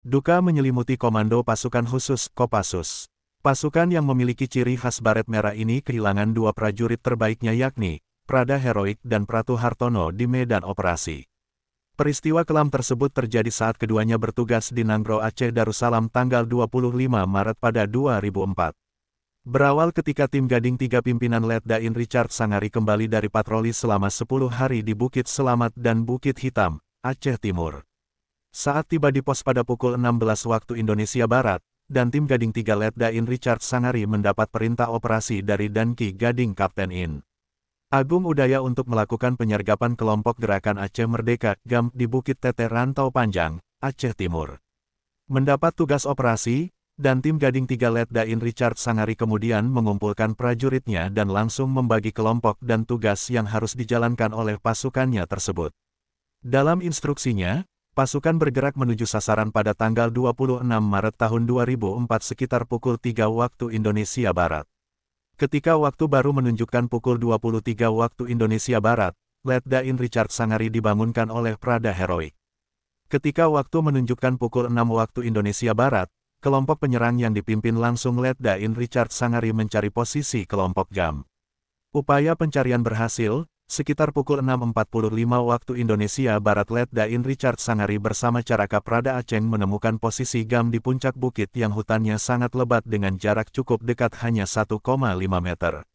Duka menyelimuti Komando Pasukan Khusus Kopassus. Pasukan yang memiliki ciri khas baret merah ini kehilangan dua prajurit terbaiknya yakni Prada Heroik dan Pratu Hartono di medan operasi. Peristiwa kelam tersebut terjadi saat keduanya bertugas di Nanggro Aceh Darussalam tanggal 25 Maret pada 2004. Berawal ketika tim Gading 3 pimpinan Letdain Richard Sangari kembali dari patroli selama 10 hari di Bukit Selamat dan Bukit Hitam, Aceh Timur. Saat tiba di pos pada pukul 16 waktu Indonesia Barat, dan tim Gading 3 Letdain Richard Sangari mendapat perintah operasi dari Danki Gading Kapten In Agung Udaya untuk melakukan penyergapan kelompok Gerakan Aceh Merdeka (GAM) di Bukit Teteh Rantau Panjang, Aceh Timur. Mendapat tugas operasi, dan tim Gading 3 Letdain Richard Sangari kemudian mengumpulkan prajuritnya dan langsung membagi kelompok dan tugas yang harus dijalankan oleh pasukannya tersebut. Dalam instruksinya, pasukan bergerak menuju sasaran pada tanggal 26 Maret tahun 2004 sekitar pukul 3 waktu Indonesia Barat. Ketika waktu baru menunjukkan pukul 23 waktu Indonesia Barat, Letdain Richard Sangari dibangunkan oleh Prada Heroik. Ketika waktu menunjukkan pukul 6 waktu Indonesia Barat, kelompok penyerang yang dipimpin langsung Letdain Richard Sangari mencari posisi kelompok GAM. Upaya pencarian berhasil. Sekitar pukul 6.45 waktu Indonesia Barat Letdain Richard Sangari bersama Caraka Prada Aceh menemukan posisi GAM di puncak bukit yang hutannya sangat lebat dengan jarak cukup dekat hanya 1,5 meter.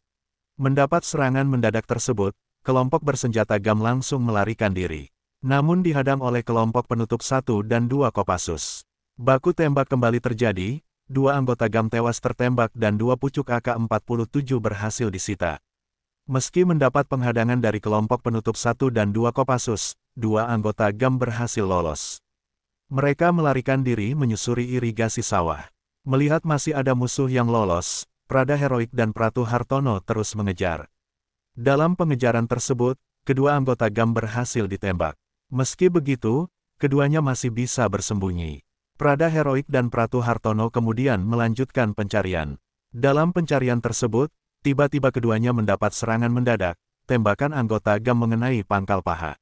Mendapat serangan mendadak tersebut, kelompok bersenjata GAM langsung melarikan diri. Namun dihadang oleh kelompok penutup 1 dan 2 Kopassus. Baku tembak kembali terjadi, 2 anggota GAM tewas tertembak dan 2 pucuk AK-47 berhasil disita. Meski mendapat penghadangan dari kelompok penutup 1 dan 2 Kopassus, 2 anggota GAM berhasil lolos. Mereka melarikan diri menyusuri irigasi sawah. Melihat masih ada musuh yang lolos, Prada Heroik dan Pratu Hartono terus mengejar. Dalam pengejaran tersebut, kedua anggota GAM berhasil ditembak. Meski begitu, keduanya masih bisa bersembunyi. Prada Heroik dan Pratu Hartono kemudian melanjutkan pencarian. Dalam pencarian tersebut, tiba-tiba keduanya mendapat serangan mendadak, tembakan anggota GAM mengenai pangkal paha.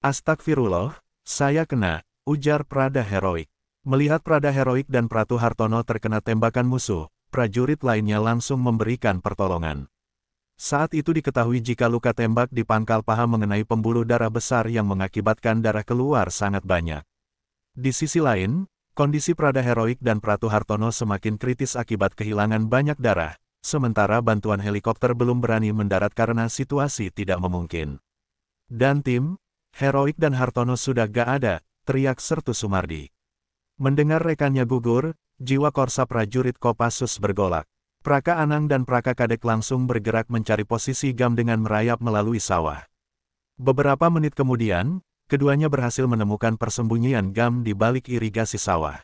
"Astagfirullah, saya kena," ujar Prada Heroik. Melihat Prada Heroik dan Pratu Hartono terkena tembakan musuh, prajurit lainnya langsung memberikan pertolongan. Saat itu diketahui jika luka tembak di pangkal paha mengenai pembuluh darah besar yang mengakibatkan darah keluar sangat banyak. Di sisi lain, kondisi Prada Heroik dan Pratu Hartono semakin kritis akibat kehilangan banyak darah. Sementara bantuan helikopter belum berani mendarat karena situasi tidak memungkinkan. Dan tim, Heroik dan Hartono sudah gak ada, teriak Sertu Sumardi. Mendengar rekannya gugur, jiwa korsa prajurit Kopassus bergolak. Praka Anang dan Praka Kadek langsung bergerak mencari posisi GAM dengan merayap melalui sawah. Beberapa menit kemudian, keduanya berhasil menemukan persembunyian GAM di balik irigasi sawah.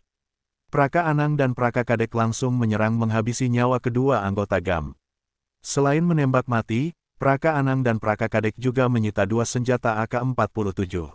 Praka Anang dan Praka Kadek langsung menyerang menghabisi nyawa kedua anggota GAM. Selain menembak mati, Praka Anang dan Praka Kadek juga menyita 2 senjata AK-47.